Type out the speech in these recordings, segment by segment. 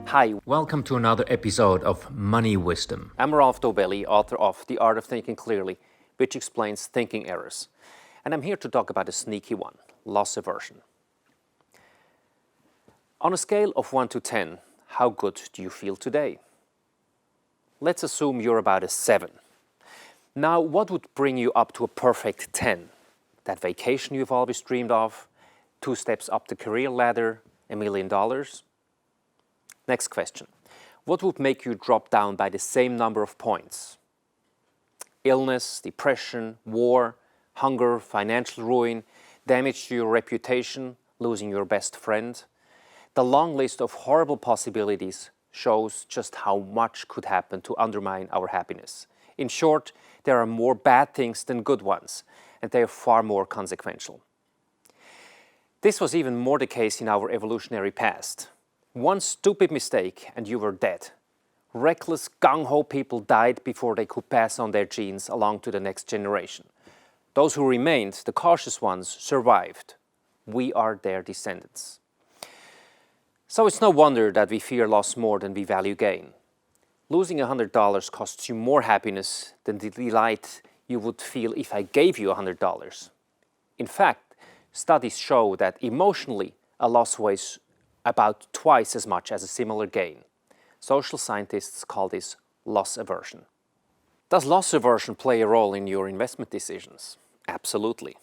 Hi, Welcome to another episode of Money Wisdom. I'm Rolf Dobelli, author of The Art of Thinking Clearly, which explains thinking errors. And I'm here to talk about a sneaky one, loss aversion. On a scale of 1 to 10, how good do you feel today? Let's assume you're about a 7. Now, what would bring you up to a perfect 10? That vacation you've always dreamed of? 2 steps up the career ladder? $1 million? Next question. What would make you drop down by the same number of points? Illness, depression, war, hunger, financial ruin, damage to your reputation, losing your best friend? The long list of horrible possibilities shows just how much could happen to undermine our happiness. In short, there are more bad things than good ones, and they are far more consequential. This was even more the case in our evolutionary past. One stupid mistake and you were dead. Reckless, gung-ho people died before they could pass on their genes along to the next generation. Those who remained, the cautious ones, survived. We are their descendants. So it's no wonder that we fear loss more than we value gain. Losing $100 costs you more happiness than the delight you would feel if I gave you $100. In fact, studies show that emotionally, a loss weighs about twice as much as a similar gain. Social scientists call this loss aversion. Does loss aversion play a role in your investment decisions? Absolutely.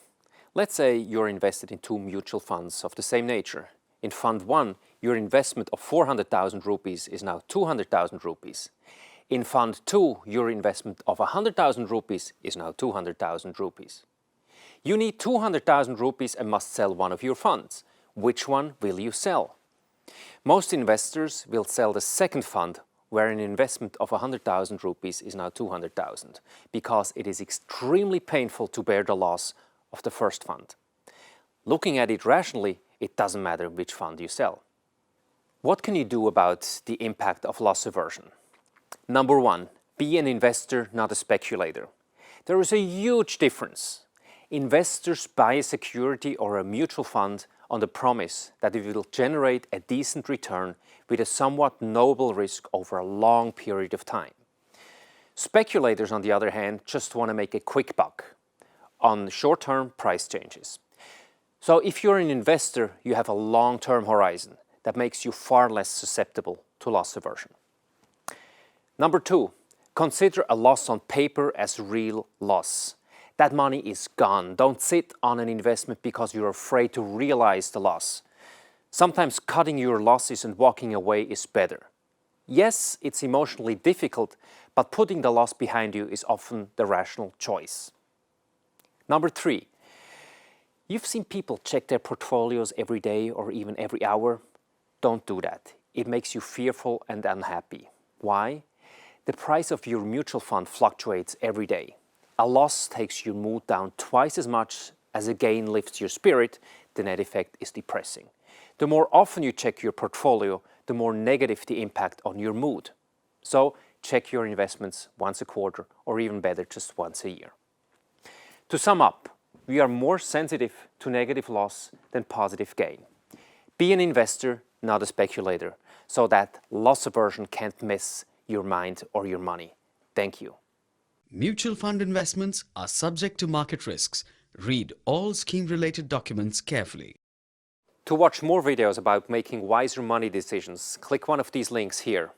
Let's say you're invested in 2 mutual funds of the same nature. In Fund 1, your investment of 400,000 rupees is now 200,000 rupees. In Fund 2, your investment of 100,000 rupees is now 200,000 rupees. You need 200,000 rupees and must sell one of your funds. Which one will you sell? Most investors will sell the second fund, where an investment of 100,000 rupees is now 200,000, because it is extremely painful to bear the loss of the first fund. Looking at it rationally, it doesn't matter which fund you sell. What can you do about the impact of loss aversion? Number 1, be an investor, not a speculator. There is a huge difference. Investors buy a security or a mutual fund on the promise that it will generate a decent return with a somewhat noble risk over a long period of time. Speculators, on the other hand, just want to make a quick buck on short-term price changes. So if you're an investor, you have a long-term horizon that makes you far less susceptible to loss aversion. Number 2, consider a loss on paper as real loss. That money is gone. Don't sit on an investment because you're afraid to realize the loss. Sometimes cutting your losses and walking away is better. Yes, it's emotionally difficult, but putting the loss behind you is often the rational choice. Number 3, you've seen people check their portfolios every day or even every hour. Don't do that. It makes you fearful and unhappy. Why? The price of your mutual fund fluctuates every day. A loss takes your mood down twice as much as a gain lifts your spirit. The net effect is depressing. The more often you check your portfolio, the more negative the impact on your mood. So check your investments once a quarter, or even better, just once a year. To sum up, we are more sensitive to negative loss than positive gain. Be an investor, not a speculator, so that loss aversion can't mess your mind or your money. Thank you. Mutual fund investments are subject to market risks. Read all scheme-related documents carefully. To watch more videos about making wiser money decisions, click one of these links here.